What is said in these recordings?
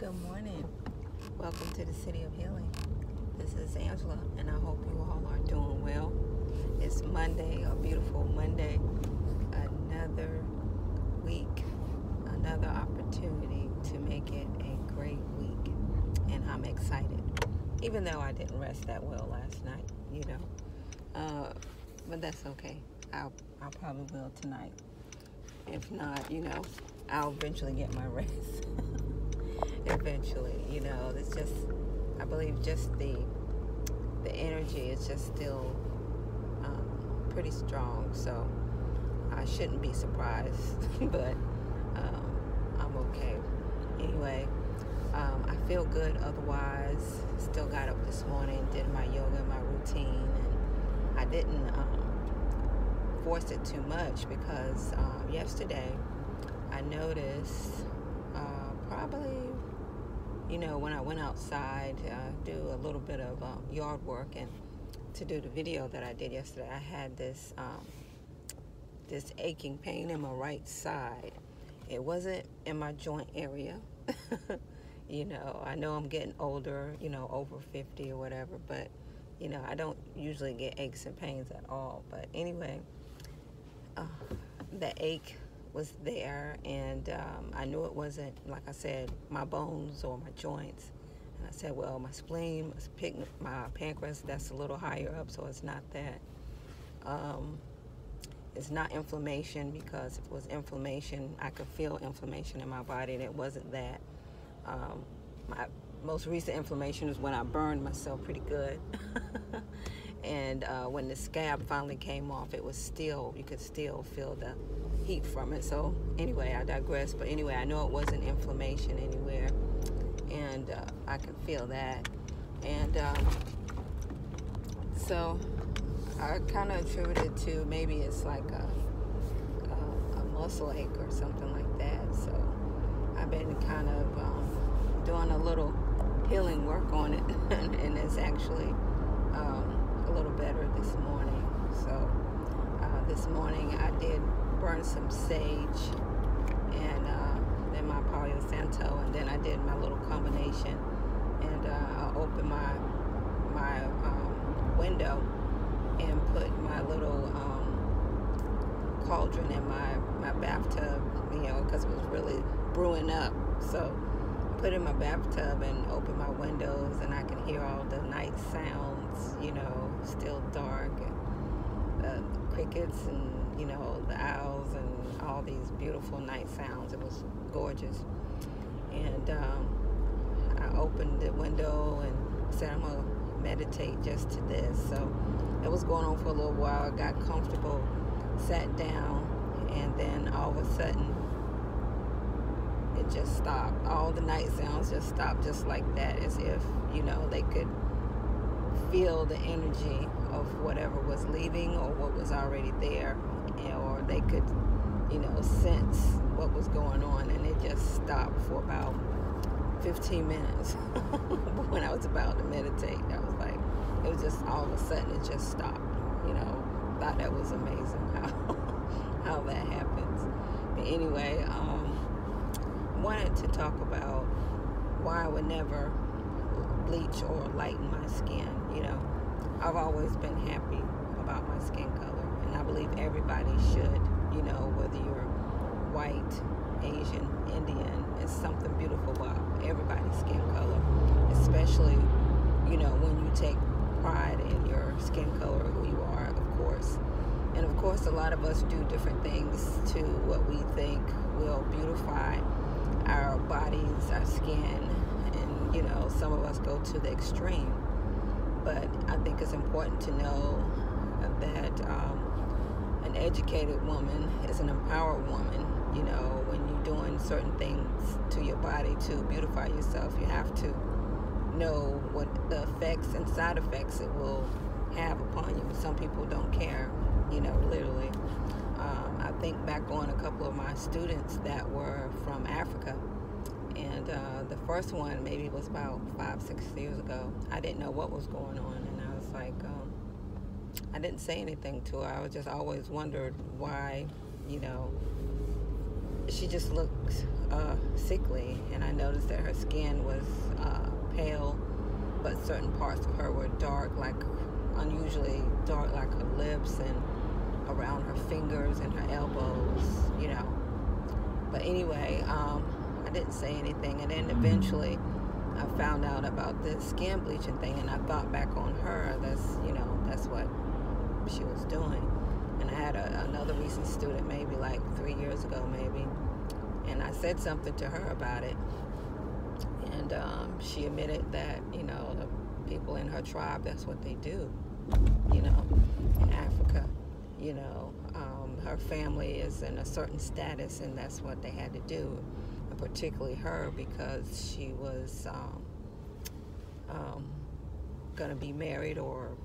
Good morning. Welcome to the City of Healing. This is Angela, and I hope you all are doing well. It's Monday, a beautiful Monday. Another week, another opportunity to make it a great week. And I'm excited, even though I didn't rest that well last night, but that's okay. I'll probably will tonight. If not, I'll eventually get my rest. Eventually, it's just, I believe just the energy is just still pretty strong, so I shouldn't be surprised, but I'm okay. Anyway, I feel good otherwise. Still got up this morning, did my yoga and my routine, and I didn't force it too much because yesterday I noticed probably, when I went outside do a little bit of yard work and to do the video that I did yesterday, I had this aching pain in my right side. It wasn't in my joint area. I know I'm getting older, over 50 or whatever, but I don't usually get aches and pains at all. But anyway, the ache was there, and I knew it wasn't, like I said, my bones or my joints. And I said, well, my spleen, my pancreas, that's a little higher up, so it's not that. It's not inflammation, because if it was inflammation, I could feel inflammation in my body, and it wasn't that. My most recent inflammation is when I burned myself pretty good. And when the scab finally came off, it was still, you could still feel the heat from it. So anyway, I digress. But anyway, I know it wasn't inflammation anywhere, and I could feel that. And so I kind of attributed to maybe it's like a muscle ache or something like that. So I've been kind of doing a little healing work on it, and it's actually a little better this morning. So this morning I did burn some sage and then my Palo Santo, and then I did my little combination, and I opened my window and put my little cauldron in my bathtub, because it was really brewing up. So put in my bathtub and open my windows, and I can hear all the night sounds, still dark, and the crickets, and the owls, and all these beautiful night sounds. It was gorgeous. And I opened the window and said, I'm gonna meditate just to this. So it was going on for a little while. I got comfortable, sat down, and then all of a sudden it just stopped. All the night sounds just stopped, just like that, as if they could feel the energy of whatever was leaving or what was already there, or they could sense what was going on. And it just stopped for about 15 minutes. When I was about to meditate, I was like, it was just all of a sudden it just stopped. Thought that was amazing how that happens. But anyway, wanted to talk about why I would never bleach or lighten my skin. I've always been happy about my skin color, and I believe everybody should, whether you're white, Asian, Indian, it's something beautiful about everybody's skin color, especially, when you take pride in your skin color, who you are, of course. And of course, a lot of us do different things to what we think will beautify our bodies, our skin, and some of us go to the extreme. But I think it's important to know that an educated woman is an empowered woman. When you're doing certain things to your body to beautify yourself, you have to know what the effects and side effects it will have upon you. Some people don't care, literally. I think back on a couple of my students that were from Africa, and the first one maybe was about 5-6 years ago. I didn't know what was going on, and I was like, I didn't say anything to her. I was just always wondered why, she just looked sickly, and I noticed that her skin was pale, but certain parts of her were dark, like unusually dark, like her lips and around her fingers and her elbows, you know. But anyway, I didn't say anything, and then eventually I found out about this skin bleaching thing, and I thought back on her. That's what she was doing. And I had another recent student, maybe like 3 years ago, maybe, and I said something to her about it, and she admitted that, the people in her tribe, that's what they do, in Africa. Her family is in a certain status, and that's what they had to do, and particularly her, because she was going to be married or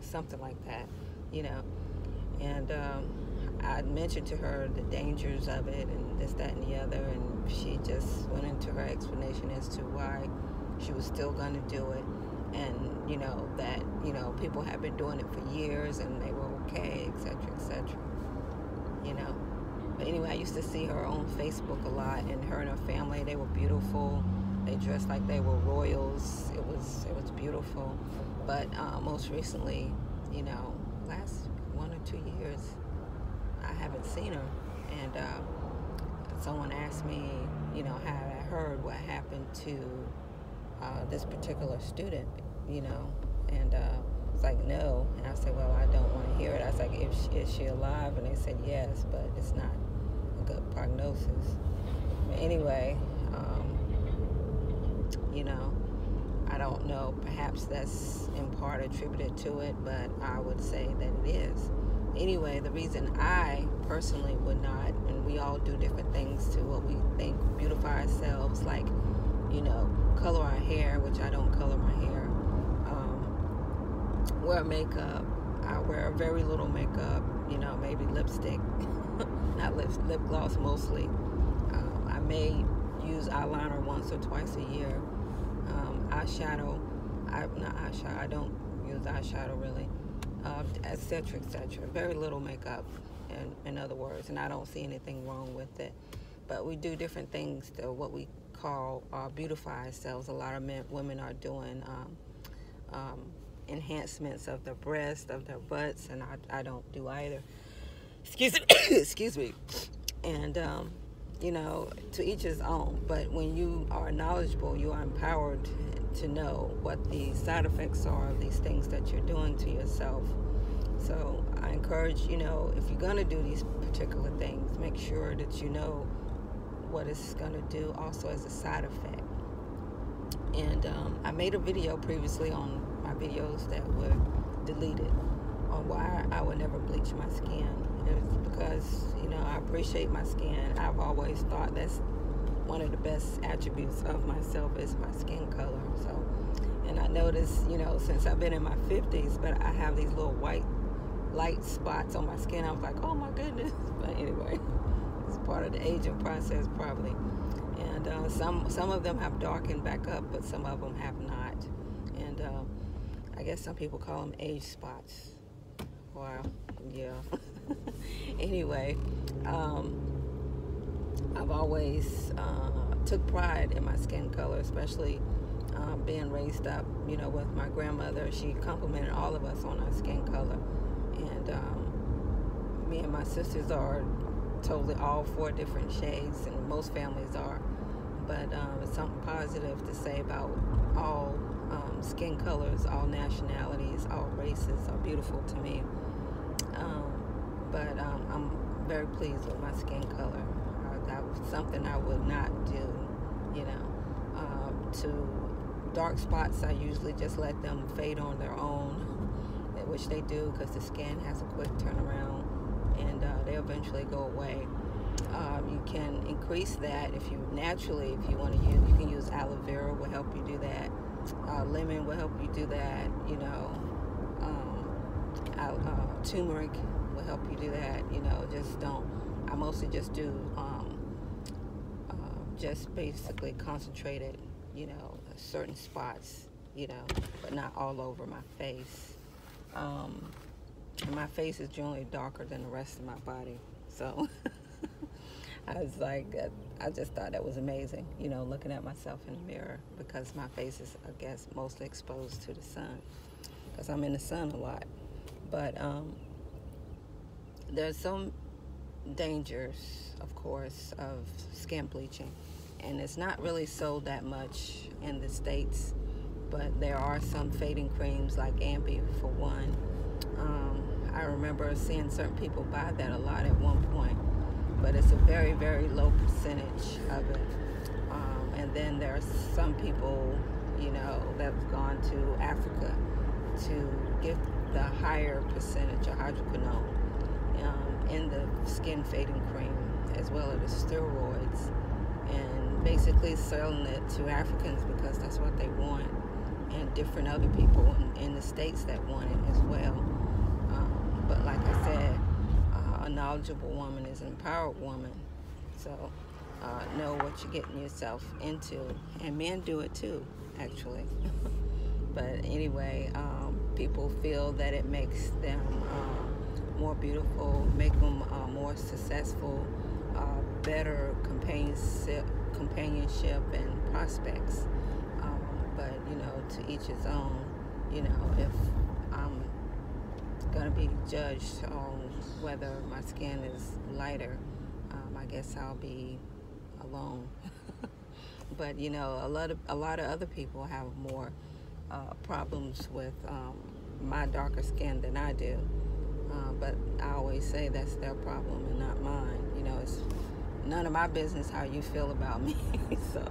something like that, and I mentioned to her the dangers of it and this, that, and the other, and she just went into her explanation as to why she was still going to do it, and that people have been doing it for years and they were okay, etc., etc. But anyway, I used to see her on Facebook a lot, and her and her family, they were beautiful. They dressed like they were royals. It was beautiful. But most recently, last 1 or 2 years, I haven't seen her. And someone asked me, had I heard what happened to this particular student, and it's like, no. And I said, well, I don't want to hear it. I was like, is she alive? And they said yes, but it's not a good prognosis. But anyway, I don't know. Perhaps that's in part attributed to it, but I would say that it is. Anyway, the reason I personally would not, and we all do different things to what we think beautify ourselves, like, color our hair, which I don't color my hair. Wear makeup. I wear very little makeup, maybe lipstick, not lip gloss mostly. I may use eyeliner once or twice a year. Eyeshadow, I don't use eyeshadow really, etc., etc. Very little makeup, in other words, and I don't see anything wrong with it. But we do different things to what we call beautify ourselves. A lot of women are doing enhancements of their breasts, of their butts, and I don't do either. Excuse me. Excuse me. And to each his own. But when you are knowledgeable, you are empowered to know what the side effects are of these things that you're doing to yourself. So I encourage, if you're going to do these particular things, make sure that you know what it's going to do also as a side effect. And I made a video previously on my videos that were deleted on why I would never bleach my skin. It's because, I appreciate my skin. I've always thought that's one of the best attributes of myself is my skin color. So, and I noticed, since I've been in my 50s, but I have these little white light spots on my skin. I was like, oh my goodness. But anyway, it's part of the aging process probably. And some of them have darkened back up, but some of them have not. And I guess some people call them age spots. Wow, yeah. Anyway, I've always took pride in my skin color, especially being raised up, with my grandmother. She complimented all of us on our skin color. And me and my sisters are totally all 4 different shades, and most families are. But it's something positive to say about all skin colors, all nationalities, all races are beautiful to me. But I'm very pleased with my skin color. That was something I would not do, to dark spots, I usually just let them fade on their own, which they do because the skin has a quick turnaround, and they eventually go away. You can increase that if you want to use, you can use aloe vera will help you do that. Lemon will help you do that, turmeric will help you do that, just don't, I mostly just do, just basically concentrated, certain spots, but not all over my face. And my face is generally darker than the rest of my body, so I was like, I just thought that was amazing, looking at myself in the mirror, because my face is, I guess, mostly exposed to the sun, because I'm in the sun a lot. But there's some dangers, of course, of skin bleaching, and it's not really sold that much in the States, but there are some fading creams like Ambi, for one. I remember seeing certain people buy that a lot at one point, but it's a very, very low percentage of it. And then there are some people, that have gone to Africa to get the higher percentage of hydroquinone in the skin fading cream, as well as the steroids, and basically selling it to Africans because that's what they want, and different other people in the States that want it as well. But like I said, a knowledgeable woman is an empowered woman. So know what you're getting yourself into. And men do it too, actually. But anyway, people feel that it makes them more beautiful, make them more successful, better companionship and prospects. But, to each his own. If I'm going to be judged on whether my skin is lighter, I guess I'll be alone. But a lot of other people have more problems with my darker skin than I do. But I always say that's their problem and not mine. It's none of my business how you feel about me. So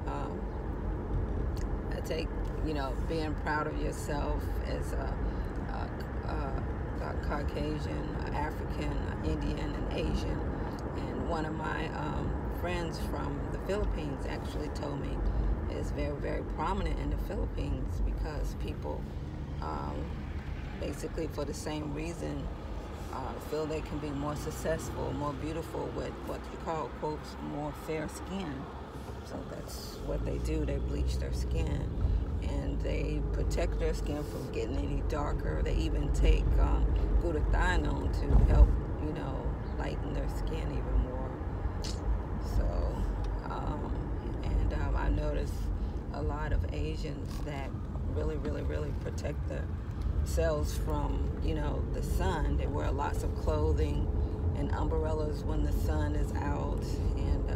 I take being proud of yourself as a Caucasian, African, Indian, and Asian. And one of my friends from the Philippines actually told me it's very, very prominent in the Philippines, because people basically for the same reason feel they can be more successful, more beautiful with what you call, quotes, more fair skin. So that's what they do. They bleach their skin, and they protect their skin from getting any darker. They even take glutathione to help, lighten their skin even more. So, and I noticed a lot of Asians that really, really, really protect themselves from, the sun. They wear lots of clothing and umbrellas when the sun is out, and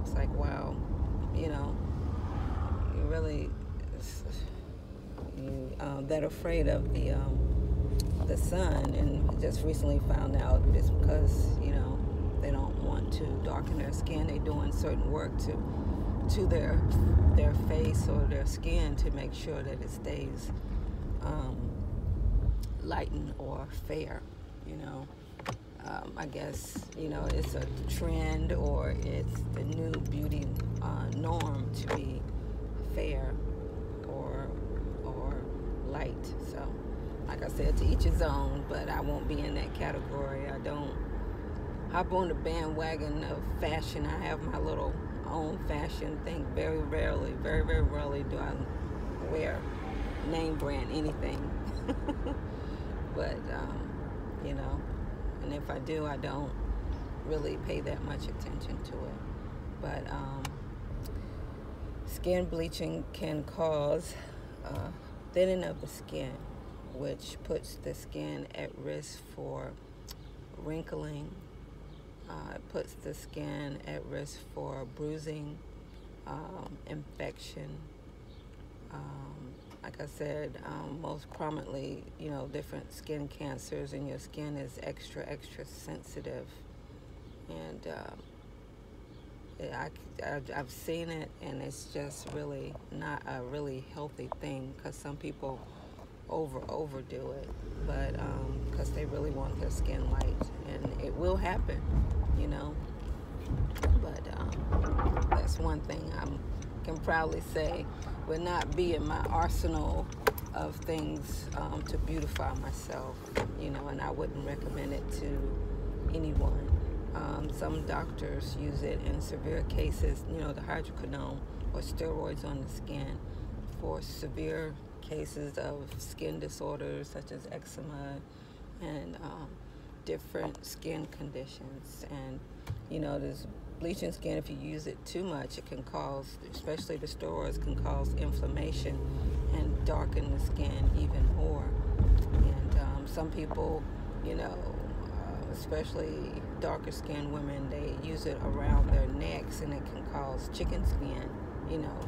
it's like, wow, you really that afraid of the sun, and just recently found out it's because they don't want to darken their skin. They're doing certain work to their face or their skin to make sure that it stays lightened or fair. I guess it's a trend, or it's the new beauty norm to be fair or light. So like I said, to each his own, but I won't be in that category. I don't hop on the bandwagon of fashion. I have my little own fashion thing. Very rarely, very, very rarely do I wear name brand anything. But and if I do, I don't really pay that much attention to it. But skin bleaching can cause thinning of the skin, which puts the skin at risk for wrinkling. It puts the skin at risk for bruising, infection. Like I said, most prominently, different skin cancers, and your skin is extra, extra sensitive. And I've seen it, and it's just really not a really healthy thing, because some people overdo it, but because they really want their skin light, and it will happen, but that's one thing I can proudly say would not be in my arsenal of things to beautify myself, and I wouldn't recommend it to anyone. Some doctors use it in severe cases, the hydroquinone or steroids on the skin, for severe cases of skin disorders such as eczema and different skin conditions. And you know, this bleaching skin, if you use it too much, it can cause, especially the steroids, can cause inflammation and darken the skin even more. And some people, you know, especially darker skinned women, they use it around their necks, and it can cause chicken skin, you know,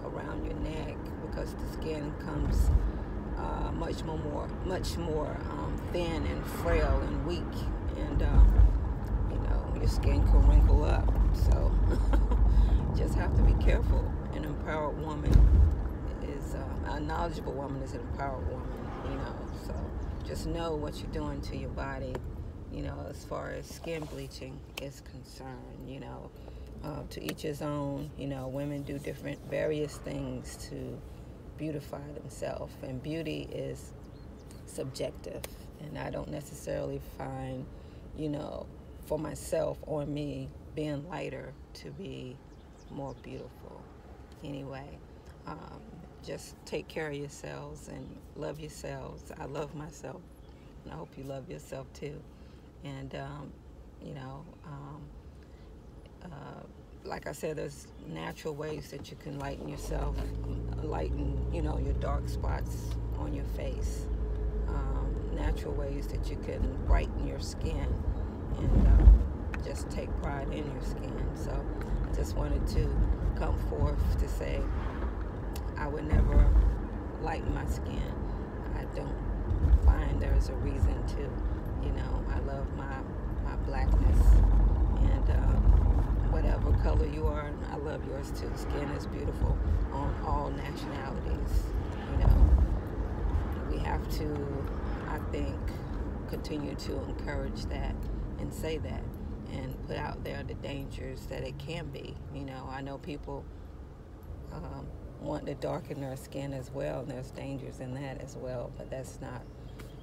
around your neck, because the skin comes much more thin and frail and weak, and you know, your skin can wrinkle up. So just have to be careful. An empowered woman is a knowledgeable woman is an empowered woman, you know. So just know what you're doing to your body, you know, as far as skin bleaching is concerned. You know, to each his own. You know, women do various things to beautify themselves, and beauty is subjective, and I don't necessarily find, you know, for myself or me, being lighter to be more beautiful. Anyway, just take care of yourselves and love yourselves. I love myself, and I hope you love yourself too. And you know, like I said, there's natural ways that you can lighten yourself, lighten, you know, your dark spots on your face. Natural ways that you can brighten your skin, and just take pride in your skin. So I just wanted to come forth to say I would never lighten my skin. I don't find there's a reason to. You know, I love my blackness, and whatever color you are, I love yours too. Skin is beautiful on all nationalities. You know, we have to, I think, continue to encourage that and say that, and put out there the dangers that it can be. You know, I know people want to darken their skin as well, and there's dangers in that as well, but that's not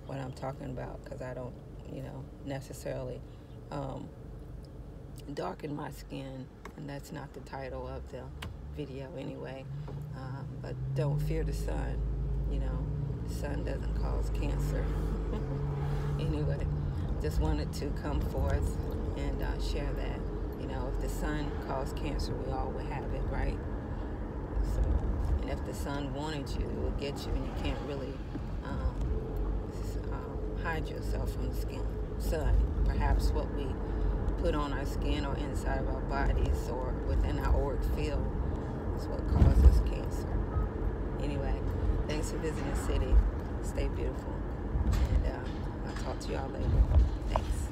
what I'm talking about, because I don't, you know, necessarily darken my skin, and that's not the title of the video anyway. But don't fear the sun. You know, the sun doesn't cause cancer. Anyway, just wanted to come forth and share that. You know, if the sun caused cancer, we all would have it, right? So, and if the sun wanted you, it would get you, and you can't really hide yourself from the sun. Perhaps what we put on our skin or inside of our bodies or within our auric field is what causes cancer. Anyway, thanks for visiting the city. Stay beautiful, and I'll talk to y'all later. Thanks.